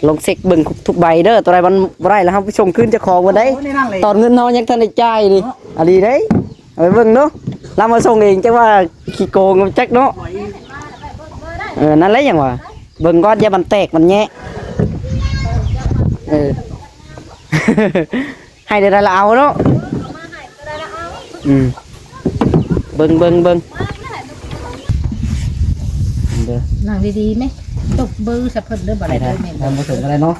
ลงเซ็กเบิ่งทุกใบเด้อตัวใดมันบ่ได้แล้วครับไปส่งคืนเจ้าของบ่ได้ตอนเงินเฮายังทันได้จ่ายนี่อันนี้เด้เอาไปเบิ่งเนาะเรามาส่งเองจังว่าขี้โกงจักเนาะนั่นแหละหยังว่าเบิ่งก่อนอย่ามันแตกมันแยะให้ได้ละเอาเนาะเบิ่งเด้อนั่งดีๆไหมตบมือสะเพิ่นเด้อบ่ได้เด้อแม่น ทำผสมอะไรเนาะ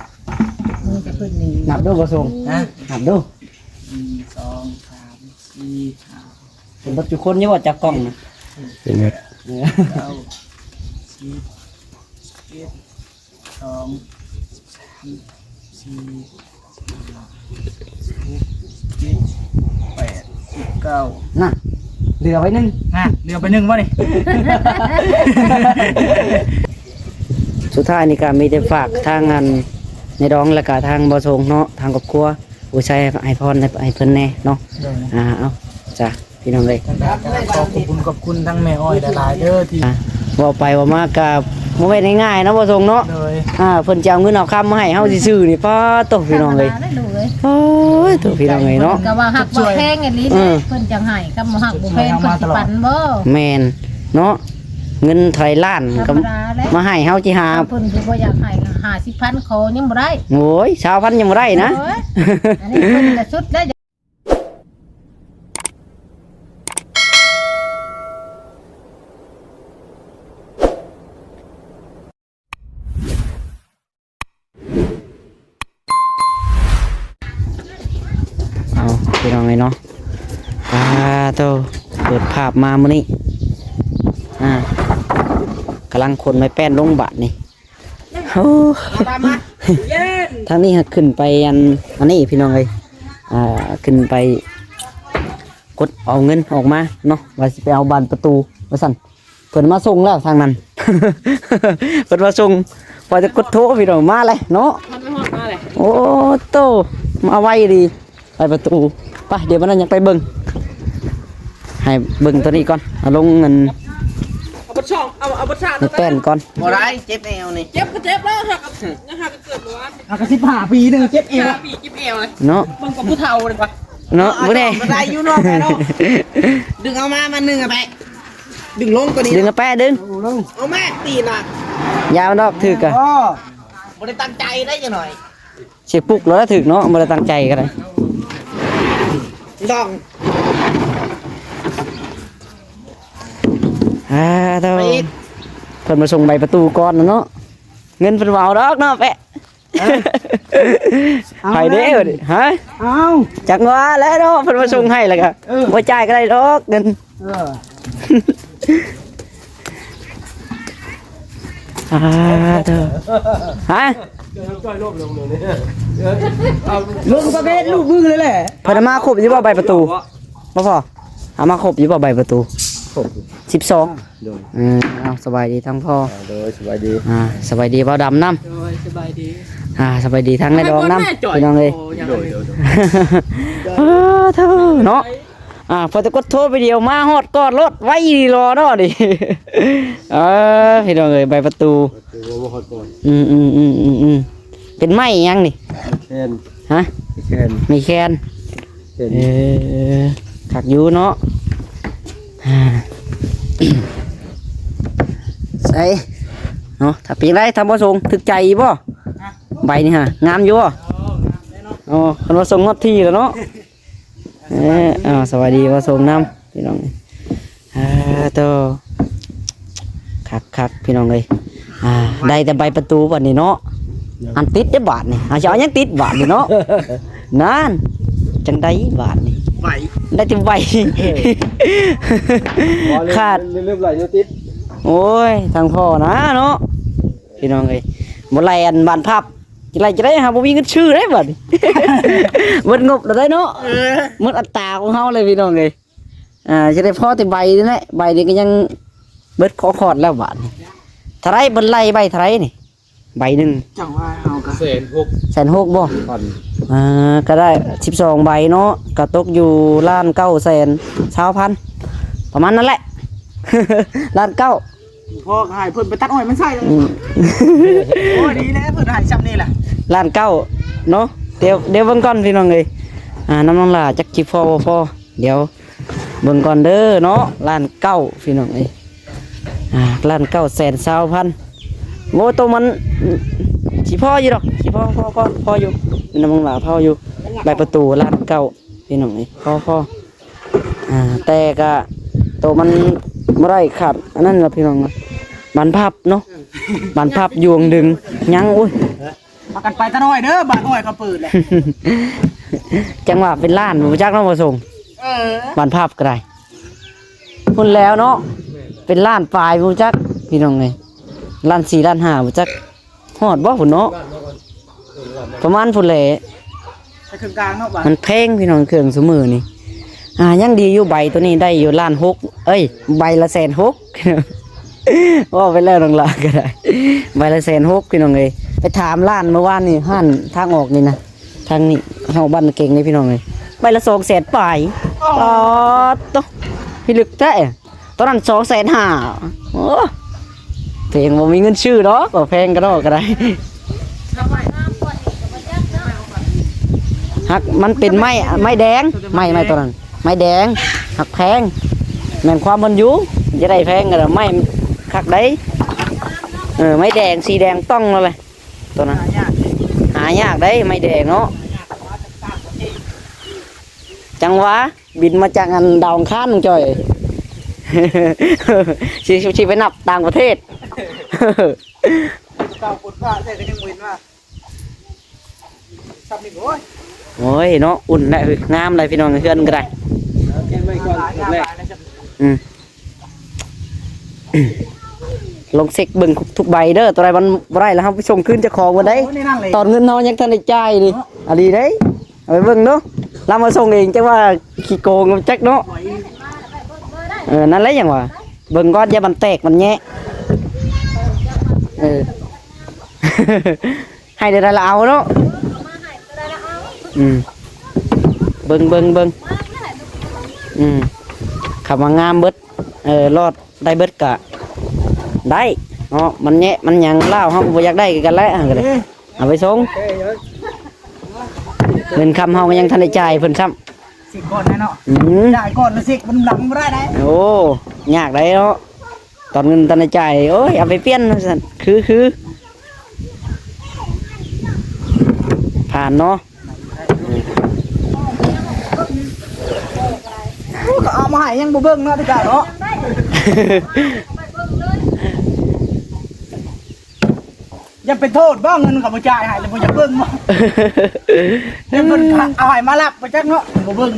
มือสะเพิ่นนี่ นับดูผสมนับดู1 2 3 4 5เป็นบัตรจุคนยังว่าจับกล้องนะ เป็นไง น่ะเหลือไว้นึง เรือไป1บ่นี่ สุดท้ายนี่ก็มีแต่ฝากทางงานในดองและก็ทางบ่ส่งเนาะทางครอบครัวผู้ชายให้พรให้เพิ่นแน่เนาะเอาจ้ะพี่น้องเอ้ย ขอบคุณทั้งแม่อ้อยหลายๆเด้อที่ ว่าไปว่ามาก็บ่แม่นง่ายๆเนาะบ่ส่งเนาะ เลย เพิ่นจะเอาเงินเอาคำมาให้เฮาซื่อๆนี่ป้าโตพี่น้องเอ้ย ได้ดูเลย โอ้ยโตพี่น้องเอ้ยเนาะ ก็ว่าหักบ่แพงอันนี้เพิ่นจังให้คำว่าหักบ่แพงเพิ่นสิปันบ่ แม่นเนาะเงินไทยล้านก็มาให้เฮาสิหา เพิ่นสิบ่อยากให้50,000ขอยังบ่ได้ โอ้ย20,000ยังบ่ได้นะ อันนี้เพิ่นจะสุดได้เอาพี่น้องเอ้ยเนาะโตเปิดภาพมามื้อนี้กำลังคนไม้แป้นลงบาทนี่โอ้ทางนี้ขึ้นไปอันนี้พี่น้องเลยขึ้นไปกดเอาเงินออกมาเนาะว่าสิไปเอาบานประตูว่าสั่นเพิ่นมาส่งแล้วทางนั้น เพิ่นมาส่งพอจะกดโทรพี่น้องมาเลยเนาะโอ้โตมาไวดีไปประตูไปเดี๋ยวมันยังไปเบิ่งให้เบิ่งตัวนี้ก่อนเอาลงเงินเอาบ่ช่องเอาบ่ชาติ ในแป้นก่อน บ่ได้เจ็บแอวนี่ เจ็บก็เจ็บแล้วหักก็เกิดบ่ว่า ก็15 ปีนึงเจ็บเอว ปีเจ็บเอวเลย เนาะ มึงกับผู้เฒ่าเลยป่ะ เนาะบ่ได้ บ่ได้อยู่นอกไปเนาะดึงเอามา1อ่ะไปดึงลงก็ดี ดึงกระแปะดึง เอาแม่ตีน่ะ ยาวดอกถึกอ่ะ บ่ได้ตั้งใจได้จังหน่อย เสียปุกแล้วถึกเนาะบ่ได้ตั้งใจก็ได้ ต้อง เท่าเพิ่นมาส่งใบประตูก่อนเนาะเงินเพิ่นว่าเอาดอกเนาะแปะไปเด้อฮะเอาจักว่าแล้วเนาะเพิ่นมาส่งให้แล้วก็บ่จ่ายก็ได้ดอกเงินเท่าฮะลูกประเภทลูกมึงเลยแหละเพิ่นมาครบอยู่บ่ใบประตูบ่พอเอามาครบอยู่บ่ใบประตู12เอาสบายดีทั้งพ่อสบายดีสบายดีเบาดำน้ำสบายดีทั้งในดองน้ำพี่น้องเลยเท่าเนาะพอจะกดโทรไปเดียวมาฮอดกอดรถไว้รอเนาะดิพี่น้องเลยใบประตูเป็นไม้ยังนี่แคนฮะมีแคนขักอยู่เนาะใส่เนาะถ้าปีไรทำผสมถึกใจบ่ใบนี่ฮะงามอยู่บ่อ๋อคนผสมงดที่แล้วเนาะสวัสดีผสมน้ำพี่น้องตัวคักพี่น้องเลยได้แต่ใบประตูวันนี้เนาะอันติดได้บาทนี่อาจจะยังติดบาทนี่เนาะนั่นจังได้บาทนี่ได้ถึงใบขาดเริ่มไหลติดโอ้ยทางพ่อนะเนาะพี่น้องเอ้ยบ่ไหลอันบานพับจะได้หาบ่มีเงินชื่อได้บัดหมดงบแล้วได้เนาะหมดอัตราของเฮาเลยพี่น้องเอ้ยจะได้พอแต่ใบนี่แหละใบนี่ก็ยังเบิดขอดแล้วบาดเท่าไรเบิ่นไล่ใบเท่าไรนี่ใบนึงจังว่าเอาก็160,000บ่ก็ได้12ใบเนาะก็ตกอยู่1,920,000ประมาณนั้นแหละ1,900,000 พ่อให้เพิ่นไปตัดอ้อยมันใส่เลยโอ้ดีแล้วเพิ่นให้ซ้ำนี่แหละ ล้านเก้าเนาะเดี๋ยวเบิ่งก่อนพี่น้องเอ้ยน้ำน้องหล่าจักสิพอบ่พอเดี๋ยวเบิ่งก่อนเด้อเนาะล้านเก้าพี่น้องเอ้ยล้าน920,000โมตัวมันสิพออยู่ดอกสิพออยู่น้ำน้องหล่าพออยู่ใบประตูล้านเก้าพี่น้องเอ้ยพอแต่ก็ตัวมันบ่ได้ขาดอันนั้นล่ะพี่น้องบานพับเนาะบานพับยวงดึงยังอุ้ย มากันไปตะน้อยเด้อบ้านอ้อยเขาเปิดเลย จังหวะเป็นล้านบ่จักน้องบ่ส่ง บานภาพก็ได้พุ่นแล้วเนาะเป็นล้านปลายบ่จักพี่น้องเอ้ยล้าน4ล้าน5บ่จักฮอดบ่พุ่นเนาะประมาณพุ่นแหละ ไปถึงกลางเนาะบ้าน มันแพงพี่น้องเครื่องซุมื้อนี่ยังดีอยู่ใบตัวนี้ได้อยู่ล้าน6เอ้ยใบละ160,000ว่าไปแล้วน้องลาก็ได้ใบละ160,000พี่น้องเอ้ยไปถามร้านเมื่อวานนี่ห้านทางออกนี่นะทางนี้เฮาบ้านเก่งนี่พี่น้องเอ้ยใบละ200,000ปลายปอดโตพี่ลึกแท้ตอนนั้น250,000โอ้เพลงบ่มีเงินชื่อดอกก็แพงก็ดอกก็ได้หักมันเป็นไม้แดงไม้ตัวนั้นไม้แดงหักแพงแม่นความมันอยู่จะได้แพงก็ไม้คักได้ไม้แดงสีแดงต้องแล้วเลยตัวนั้นหายากได้ไม้แดงเนาะจังหวะบินมาจากอันดาวอังคารมึงจ่อย ชีไปนับต่างประเทศ เก่าปุดว่าใช่ก็ยังเว้นว่าซ้ำนี่โอ้ย โอ้ยเนาะอุ่นได้งามเลยพี่น้องเพื่อนก็ได้ แกไม่ก่อนแรก ลงเซ็กเบิ่งทุกใบเด้อตัวใดมันบ่ได้แล้วครับไปส่งคืนเจ้าของบ่ได้ตอนเงินเฮายังทันได้จ่ายนี่อะดีเด้เอาไปเบิ่งเนาะเรามาส่งเองจังว่าขี้โกงจักเนาะนั่นแหละหยังวะเบิ่งก่อนอย่ามันแตกมันแยะให้ได้ละเอาเนาะเบิ่งขับมางามเบิดรอดได้เบิดกะได้เนาะมันแยะมันหยังเล่าเฮาบ่อยากได้กันแล้วก็ได้เอาไปส่งเงินคำเฮาก็ยังทันได้จ่ายเพิ่นซ้ำ สิก่อนแน่เนาะจ่ายก่อนแล้วสิมันหลังบ่ได้ โอ้ยากได้เนาะตอนเงินทันได้จ่ายโอ้ยเอาไปเปลี่ยนซั่นคือผ่านเนาะ ก็เอามาให้ยังบ่เบิ่งเนาะที่กะเนาะอย่าไปโทษบ่เงินก็บ่จ่ายให้แล้วบ่จะเบิ่งบ่เดี๋ยวเพิ่นเอาให้มารับบ่จักเนาะบ่เบิ่ง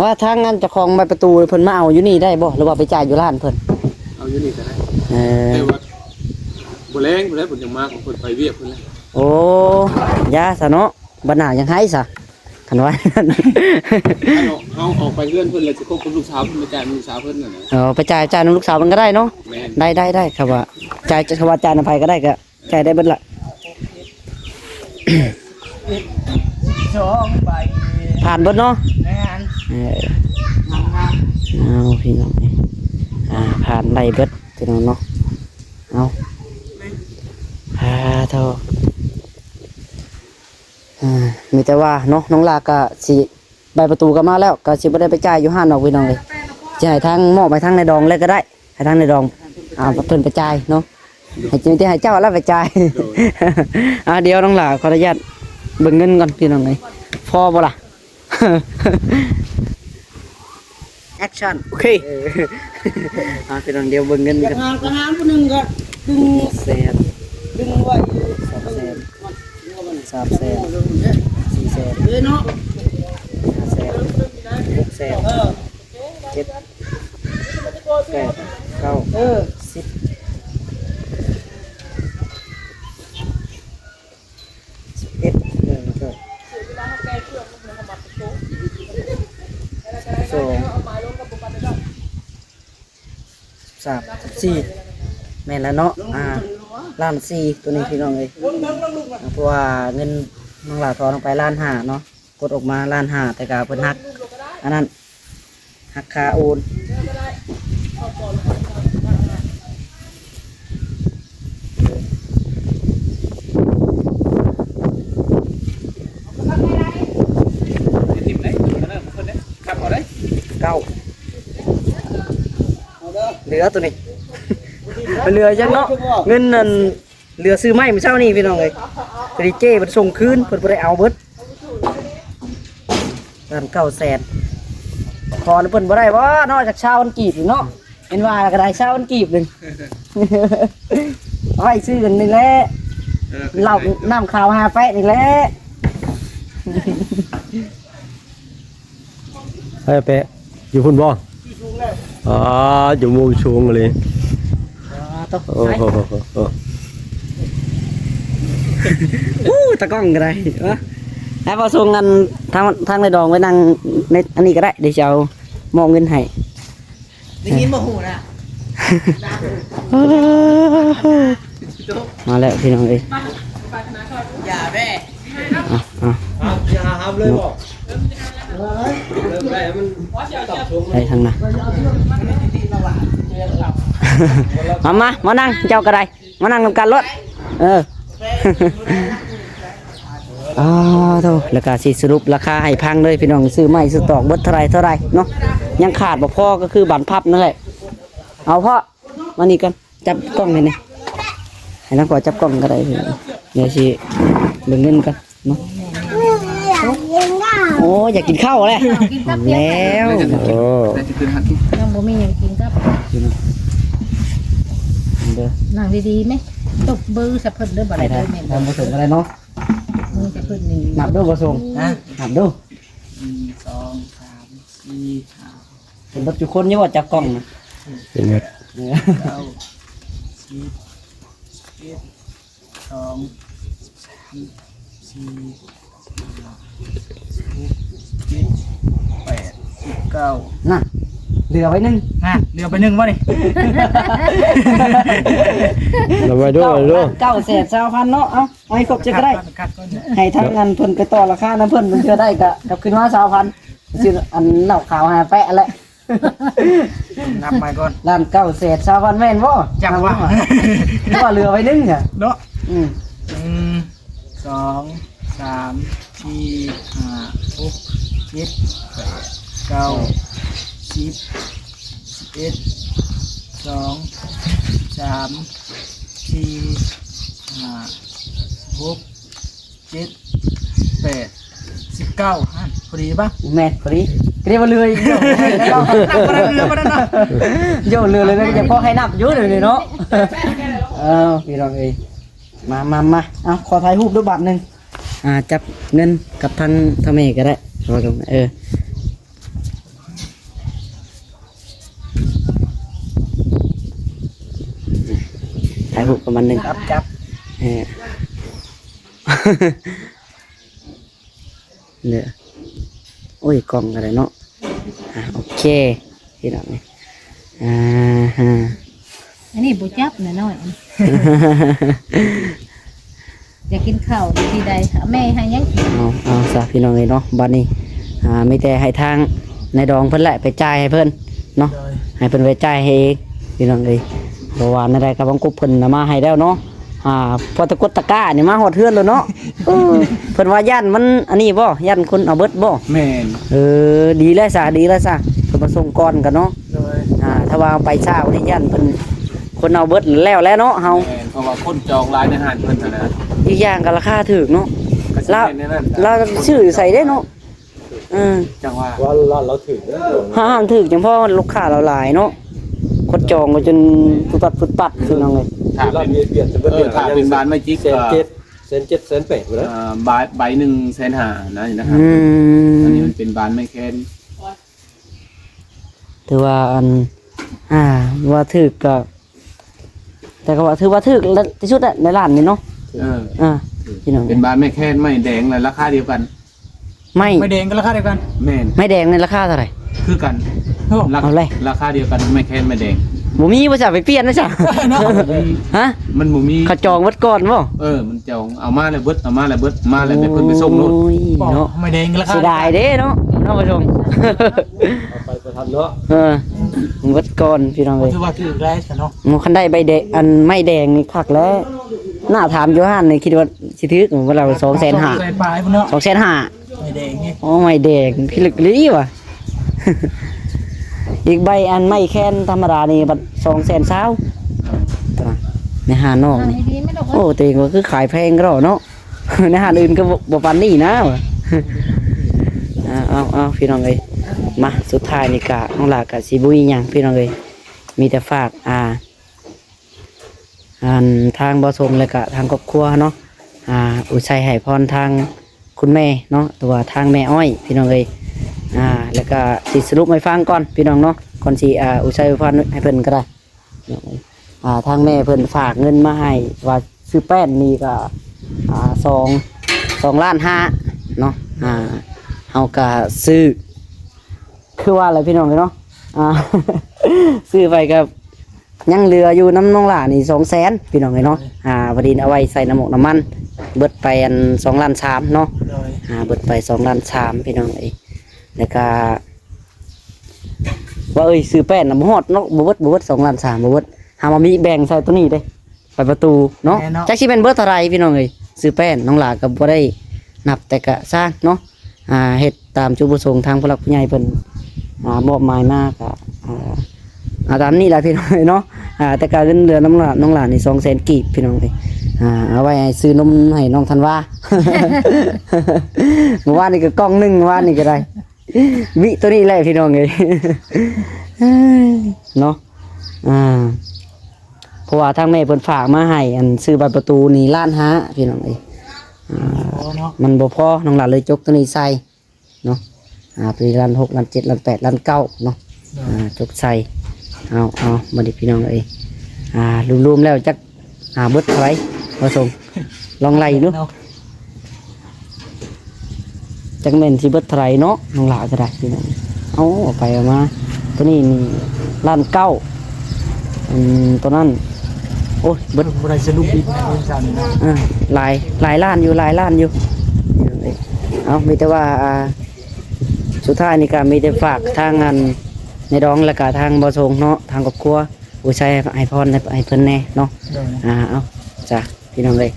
ว่าทางงานเจ้าของใบประตูเพิ่นมาเอาอยู่นี่ได้บ่หรือว่าไปจ่ายอยู่ร้านเพิ่น เอาอยู่นี่ก็ได้แต่ว่าบ่แรงบ่ได้ผลยังมากของคนไปเวียกเพิ่นแล้ว โอ้ยาซะเนาะบ่น่ายังให้ซะคันว่า เอาออกไปเพื่อนเพิ่นเลยสิคบกับลูกสาวเพิ่นไปจ่ายลูกสาวเพิ่นน่ะนะ ไปจ่ายน้องลูกสาวมันก็ได้เนาะ แม่น ได้ครับว่าจ่ายคำว่าจ่ายนำไผก็ได้ก็จ่ายได้เบิดละ 2ใบ ผ่านเบิดเนาะ แม่น เอาพี่น้องนี่ผ่านได้เบิดพี่น้องเนาะเอาเท่ามีแต่ว่าเนาะน้องลาก็สิใบประตูก็มาแล้วก็สิบ่ได้ไปจ่ายอยู่ห้านดอกพี่น้องเลยจะให้ทางมอบไปทางในดองเลยก็ได้ให้ทางในดองเพิ่นไปจ่ายเนาะให้จริงที่ให้เจ้าแล้วไปจ่าย เดี๋ยวน้องลาขออนุญาตเบิ่งเงินก่อนพี่น้องเลยพอบ่ล่ะ แอคชั่นโอเคพี่น้องเดี๋ยวเบิ่งเงินกัน งานก็หารผู้นึงก็ดึง แสน ดึงไว้ 200,000 300,000 400,000 เด้เนาะ 500,000 600,000 7 8 9 10 3 4แม่นแล้วเนาะ ล้านสี่ตัวนี้พี่น้องเลยเพราะว่าเงินน้องหลาทอนลงไปล้านห้าเนาะกดออกมาล้านห้าแต่กาเพิ่นหักอันนั้นหักค่าโอนเก้าเหลือตัวนี้ เหลือจังเนาะเงินนั่นเหลือซื้อไม้มื้อเช้านี่พี่น้องเอ้ยตรีเจ้เพิ่นส่งคืนเพิ่นบ่ได้เอาเบิดนั่น900,000ขอเพิ่นบ่ได้บ่นอกจากชาววันกีบนี่เนาะเห็นว่าก็ได้ชาววันกีบนึง เอาไว้ซื้อกันนี่แหละเหล้าน้ำขาว5แปะนี่แหละ ให้แปะอยู่พุ่นบ่อยู่มุมสูงเลย ต้อง โอ้ ใช้ โห ตะกล้องก็ได้วะแล้วพอส่งกันทางในดองไว้นั่งในอันนี้ก็ได้เดี๋ยวจะเอามองเงินให้ ได้ยินบ่หูนะ มาแล้วพี่น้องเอ้ย อย่าแม่ อย่าห้ามเลยบ่ ไปทางน่ะมานั่งเจ้าก็ได้มานั่งนำกันรถโธ่แล้วก็สิสรุปราคาให้พังเลยพี่น้องซื้อไม้ซื้อตอกเบิดเท่าไรเนาะยังขาดบ่พอก็คือบันพับนั่นแหละเอาพ่อมานี่กันจับกล้องนี่นี่ให้นักขอจับกล้องก็ได้พี่เดี๋ยวสิเบิ่งเงินกันเนาะโอ้อยากกินข้าวเลย กินกับ แล้ว โอ้ ยังบ่มีหยังกินกับ เด้อ นั่งดีๆไหมตบมือสะเพิ่นเด้อบ่ ไป ได้ ได้ เด้อแม่น ทำผสมอะไรเนาะ มือสะเพิ่นนี่ นับดูผสมนับดู 1 2 3 4 5 เป็นรถจุคนนี่ว่าจับกล้องนะ เป็นไง 9 น่ะเหลือไว้นึง เหลือไป1บ่นี่ เราไปด้วย 900,000เนาะเอาให้ครบจะก็ได้ คัดก่อน ให้ทั้งอันเพิ่นไปต่อราคานะเพิ่นเชื่อได้กับขึ้นมา20,000ชื่ออันเหล้าขาว5แปะแหละ นับใหม่ก่อน ล้าน900,000แม่นบ่ จังว่า ว่าเหลือไว้นึงอ่ะ เนาะ 1 2 3 4 5 6 7 8 9 10 11 2 3 4 5 6 7 8 19พอดีป่ะ แม่นพอดีเรียกว่าเรืออีกเนาะ เรือมาแล้วเนาะ โยนเรือเลยจะพอให้นับอยู่เลยเนาะพี่น้องเอ้ยมาเอาขอถ่ายรูปด้วยบัตรนึงจับเงินกับทางทำเมก็ได้รอตรงถ่ายรูปประมาณนึง จับ เนี่ยโอ้ยกล่องอะไรเนาะโอเคพี่น้องนี่อันนี้บ่จับน้อยๆอยากกินข้าวที่ใดแม่ให้ยังกิน เอาซะพี่น้องเลยเนาะบัดนี้ไม่แต่ให้ทางในดองเพิ่นแหละไปจ่ายให้เพิ่นเนาะให้เพิ่นไปจ่ายให้เองพี่น้องเลยเพราะว่าในใดกับบังกุบเพิ่นมาให้แล้วเนาะพอตะกุดตะก้านี่มาหอดเทือนเลยเนาะเพิ่นว่าย่านมันอันนี้บ่ย่านคนเอาเบิดบ่ แม่น ดีแล้วซะเพิ่นมาส่งก่อนกันเนาะถ้าว่าไปช้าวันนี้ย่านเพิ่นคนเอาเบิดแล้วเนาะเฮา แม่นเพราะว่าคนจองรายในห้างเพิ่นน่ะนะ อีกอย่างก็ราคาถูกเนาะ ก็สิเป็นในนั้น เราชื่อใส่ได้เนาะจังว่า ว่าเราถึงแล้ว ห้างถูกจังเพราะลูกค้าเราหลายเนาะคนจองก็จนฟุดปัดคือน้องเลย ถ้าเป็น เปลี่ยนจะเป็น ถ้าเป็นบ้านไม่จิกก็ 1,700,000 1,800,000แล้ว ใบหนึ่ง150,000นะนะครับอันนี้มันเป็นบ้านไม่แค้น ถือว่าว่าถูกก็แต่ก็ว่าถือว่าถูกที่สุดในร้านนี่เนาะพี่น้อง เป็นบ้านไม่แค้นไม่แดงเลยราคาเดียวกัน ไม่แดงก็ราคาเดียวกัน แม่น ไม่แดงในราคาเท่าไหร่ คือกัน เอาเลย ราคาเดียวกันไม่แค้นไม่แดง บ่มีบ่จ้ะไปเปลี่ยนนะจ้ะฮะ มันบ่มี เขาจองวัดก่อนบ่ มันเจ้าเอามาแล้วเบิดมาแล้วให้เพิ่นไปส่งโน่น โอ้ย บอก เนาะ ไม่แดงราคา เสียดายเด้เนาะท่านผู้ชม เอาไปประทันเนาะ วัดก่อนพี่น้องเอ้ย ถือว่าถือได้ซะเนาะ หมูคันได้ใบแดงอันไม่แดงนี่คักแล้วหน้าถามโยฮันนี่คิดว่าสิถือของเรา250,000 200,000ปลายพุ่นเนาะ 250,000 ไม่แดงนี่ โอ้ไม่แดงพี่ลึกลีว่ะ อีกใบอันไม่แค้นธรรมดานี่บัด220,000ในหาดนอก นั่ง นี่ ดีๆไม่ต้อง โอ้เต็งก็คือขายแพงก็เนาะ ในหาดอื่นก็บ่ปานนี้นะว่ะ เอาพี่น้องเอ้ยมาสุดท้ายนี่กะน้องหลากะสิบุยหยังพี่น้องเอ้ยมีแต่ฝากทางบ่สมแล้วก็ทางครอบครัวเนาะอุทัยให้พรทางคุณแม่เนาะตัวทางแม่อ้อยพี่น้องเอ้ยแล้วก็สิสรุปให้ฟังก่อนพี่น้องเนาะก่อนสิอุทัยพรให้เพิ่นก็ได้ทางแม่เพิ่นฝากเงินมาให้ว่าซื้อแป้นนี่ก็2.5 ล้านเนาะเฮาก็ซื้อคือว่าอะไรพี่น้องเนาะซื้อไปกับยังเหลืออยู่น้ำน้องหล่านี่200,000พี่น้องเนาะพอดีเอาไว้ใส่น้ำหมกน้ำมันเบิดไป2.3 ล้านเนาะเบิดไป2.3 ล้านพี่น้องแล้วก็ว่าซื้อแป้นน่ะบ่ฮอดเนาะบ่เบิด2.3 ล้านบ่เบิดหามามีแบ่งใส่ตัวนี้เด้ไปประตูเนาะจักสิเป็นเบิดเท่าไหร่พี่น้องซื้อแป้นน้องหล่าก็บ่ได้นับแต่ก็สร้างเนาะเฮ็ดตามจุดประสงค์ทางผู้หลักผู้ใหญ่เพิ่นมอบหมายมาก็ตามนี้แหละพี่น้องเนาะแต่การเงินเดือนน้องหลานนี่200,000 กีบพี่น้องเอาไว้ให้ซื้อนมให้น้องธันวา เมื่อวานนี่ก็กล่องนึงเมื่อวานนี่ก็ได้วิตัวนี้แหละพี่น้องเอ้ย เนาะเพราะว่าทางแม่เพิ่นฝากมาให้อันซื้อใบประตูนี่1.5 ล้านพี่น้องเอ้ยมันบ่พอน้องหลานเลยจกตัวนี้ใส่เนาะตัวนี้1.6 ล้าน 1.7 ล้าน 1.8 ล้าน 1.9 เนาะจกใส่เอามาดิพี่น้องเอ้ยรวมๆแล้วจักเบิดเท่าไหร่มาส่งลองไล่ดูจักแม่นสิเบิดเท่าไหร่เนาะน้องหลานก็ได้พี่น้องเอาไปเอามาตัวนี้นี่1.9 ล้านตัวนั้นโอ้ยเบิด บ่ได้สรุปอีกนะเพิ่นสั่นเนาะหลายล้านอยู่เอามีแต่ว่าสุดท้ายนี่ก็มีแต่ฝากทางงานในดองแล้วก็ทางบ่ส่งเนาะทางครอบครัวอุชัยให้พรให้เพิ่นแน่เนาะเอาจ้ะพี่น้องเอ้ย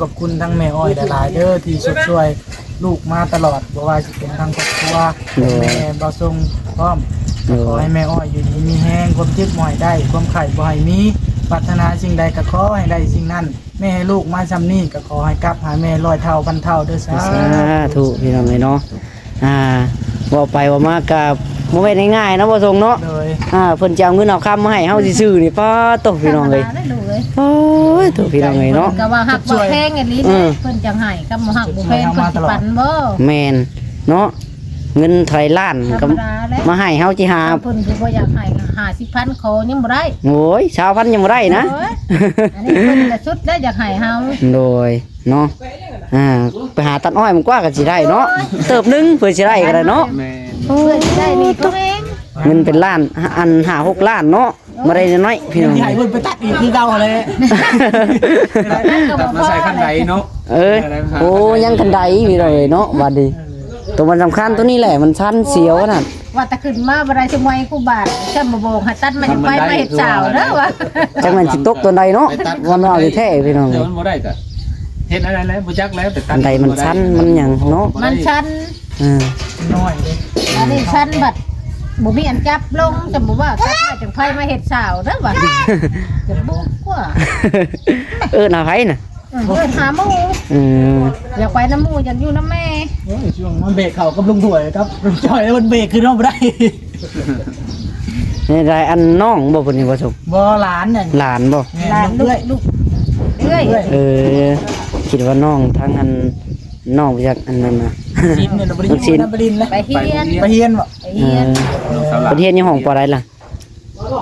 ขอบคุณทั้งแม่อ้อยหลายๆเด้อที่ช่วยลูกมาตลอดบ่ว่าสิเป็นทางครอบครัวแม่บ่ส่งพร้อมขอให้แม่อ้อยอยู่ดีมีแรงความเจ็บบ่ให้ได้ความไข้บ่ให้มีปรารถนาสิ่งใดก็ขอให้ได้สิ่งนั้นแม่ให้ลูกมาซ้ำนี้ก็ขอให้กลับหาแม่100 เท่าพันเท่าเด้อสา ธุพี่น้องเอ้ยเนาะว่าไปว่ามากับบ่แม่นง่ายๆเนาะบ่ส่งเนาะเพิ่นจะเอาเงินเอาคำมาให้เฮาซื่อๆนี่ป้าตกพี่น้องเอ้ยโอ้ยตกพี่น้องเอ้ยเนาะ ก็ว่าหักบ่แพงอันนี้นะเพิ่นจังให้ก็บ่หักบ่แพงเพิ่นสิปันบ่ แม่นเนาะเงินไทยล้านก็มาให้เฮาสิหา เพิ่นสิบ่อยากให้50,000ขอยังบ่ได้ โอ้ย20,000ยังบ่ได้นะ อันนี้เพิ่นก็สุดแล้วอยากให้เฮา โดยเนาะไปหาตัดอ้อยมันกว่าก็สิได้เนาะเติบนึงเพื่อสิได้ก็ได้เนาะ แม่ เพิ่นสิได้มีตัวเอง เงินเป็นล้านอัน5-6 ล้านเนาะบ่ได้น้อยพี่น้อง ใหญ่เพิ่นไปตัดอีกคือเก่าเลย ตัดมาใส่คันใดเนาะ โอ้ยังกันใดพี่น้องเอ้ยเนาะบัดนี้ตัวมันสำคัญตัวนี้แหละมันชั้นเสียวน่ะ ว่าแต่ขึ้นมาบ่ได้สมัยกูบาทฉันบ่บอกให้ตัดมาจะไปมาเฮ็ดสาวเด้อว่า จังมันสิตกตัวใดเนาะวันเอาสิแท้พี่น้อง เดี๋ เอ้ ยวย มันบ่ได้ก็เฮ็ดอะไรแล้วบ่จักแล้วแต่ตั อันใดมันชั้นมันหยังเนาะ มันชัน น้อยเลย อันนี้ชันบัดบ่มีอันจับลงจะบ่ว่าตัดมาจังไผมาเฮ็ดสาวเด้อว่าจะบุกกว่า น่าไผน่ะ เพิ่นหาหมู่อยากไปน้ำหมู่อยากอยู่น้ำแม่ ช่วงมันเบรกเขากับลุงถ่วยครับลุงจ่อยมันเบรกคือน้องบ่ได้ นี่ได้อันน้องบ่เพิ่นนี่บ่สุ บ่หลานเนี่ย หลานบ่ หลานลูกเอ้ย คิดว่าน้องทางอันน้องไปจากอันนั้นน่ะ ชินเนี่ยบ่ได้อยู่นะบ่ดินเลย ไปเฮียน ไปเฮียนบ่ ไปเฮียน ประเทศนี้ห้องปอใดล่ะ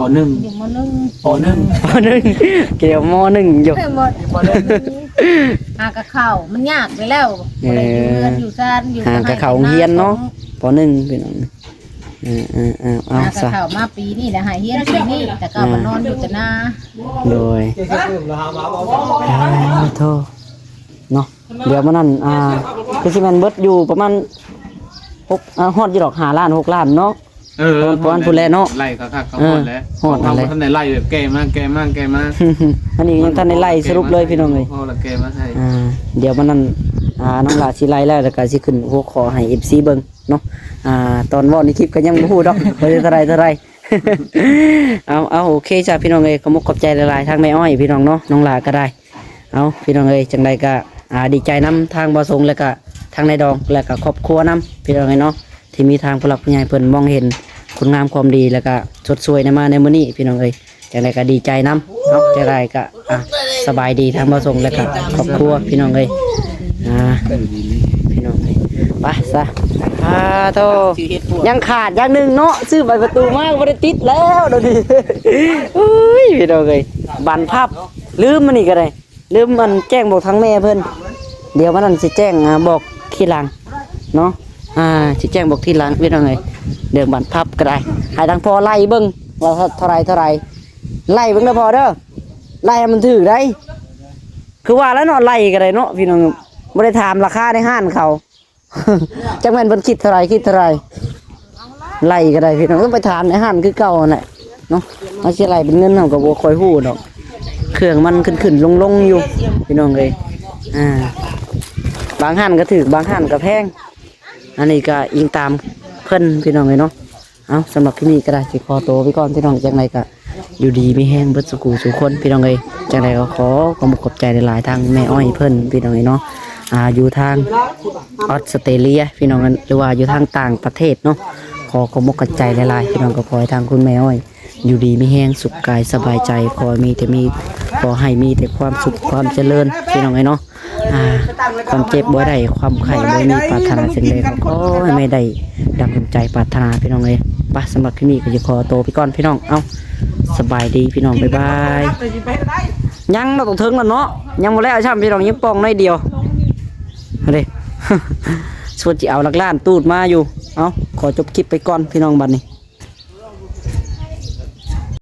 ปอหนึ่ง อยู่มหนึ่ง ปอหนึ่ง ปอ1เกี่ยวม1อยู่ หมดหากะเข้ามันยากไปแล้วบ่ได้อยู่เรือนอยู่ซ่านอยู่ หากะเข้าโรงเรียนเนาะปอ1พี่น้อง เอา ก็ ซะ เข้ามาปีนี้แหละหายเฮียนปีนี้แต่ก็มานอนอยู่แต่นา โดยโทษเนาะเดี๋ยวมันนั่นคือสิแม่นเบิดอยู่ประมาณ6ฮอดอยู่ดอก5ล้าน6ล้านเนาะประมาณพุ่นแหละเนาะ ไล่คักๆเขาหมดแล้วทำท่านได้ไล่แบบแก่มากอันนี้ยังท่านได้ไล่สรุปเลยพี่น้องเอ้ย พอละแก่มาให้ เดี๋ยวมันนั่นน้องหลาสิไล่แล้วก็สิขึ้นหัวขอให้ FC เบิ่งเนาะตอนเว้าในคลิปก็ยังบ่ฮู้ดอกว่าจะเท่าไหร่ เอาโอเคจ้ะพี่น้องเอ้ยขอบใจหลายๆทางแม่อ้อยพี่น้องเนาะน้องหลาก็ได้เอาพี่น้องเอ้ยจังไดก็ดีใจนํทางบ่ทรงแล้วก็ทางนายดองแล้วก็ครอบครัวนํพี่น้องเอ้ยเนาะที่มีทางผู้หลักผู้ใหญ่เพิ่นมองเห็นคุณงามความดีแล้วก็สดสวยมาในมื้อนี้พี่น้องเอ้ยจังไดก็ดีใจนํเนาะจังไดก็สบายดีทางบ่ทรงแล้วก็ครอบครัวพี่น้องเอ้ยพี่น้องเอ้ยไปซะโตยังขาดอย่างหนึงเนาะซื้อใบประตูมาบ่ได้ติดแล้วเดี๋ยวนี้ อุ้ยพี่น้องเอ้ยบันพับลืมมันนี่ก็ได้ลืมมันแจ้งบอกทางแม่เพิ่นเดี๋ยวมันนั่นสิแจ้งบอกทีหลังเนาะสิแจ้งบอกทีหลังพี่น้องเอ้ยเดี๋ยวบันพับก็ได้ให้ทางพ่อไล่เบิ่งว่าเท่าไรไล่เบิ่งเด้อพ่อเด้อไล่ให้มันถือได้คือว่าแล้วเนาะไล่ก็ได้เนาะพี่น้องบ่ได้ถามราคาในห้านเขา จังแม่นเพิ่นคิดเท่าไรไล่ก็ได้พี่น้องต้องไปถามในห้านคือเก่านั่นแหละเนาะเอาสิไล่เป็นเงินเฮาก็บ่ค่อยฮู้ดอกเครื่องมันขึ้นลงอยู่พี่น้องเอ้ยบางห้านก็ถูกบางห้านก็แพงอันนี้ก็อิงตามเพิ่นพี่น้องเอ้ยเนาะเอาสำหรับที่นี่ก็ได้สิขอตัวไปก่อนพี่น้องจังไดก็อยู่ดีมีแห้งเบิดสุขุสุคนพี่น้องเอ้ยจังไดก็ขอบใจหลายๆทางแม่อ้อยเพิ่นพี่น้องเอ้ยเนาะอยู่ทางออสเตรเลียพี่น้องหรือว่าอยู่ทางต่างประเทศเนาะขอบอกใจหลายๆพี่น้องก็ขอให้ทางคุณแม่อ้อยอยู่ดีมีแห้งสุขกายสบายใจขอให้มีแต่ความสุขความเจริญพี่น้องเอ้ยเนาะความเจ็บบ่ได้ความไข้บ่มีปรารถนาสิ่งใดก็ให้ไม่ได้ดังใจปรารถนาพี่น้องเอ้ยไปสำหรับที่นี่ก็จะขอตัวไปก่อนพี่น้องเอาสบายดีพี่น้องบ๊ายบายยังเราต้องถึงแล้วเนาะยังบ่แล้วใช่พี่น้องยังปองน้อยเดียวเด้ ส่วนที่เอาหลักล้านตูดมาอยู่เอาขอจบคลิปไปก่อนพี่น้องบัดนี้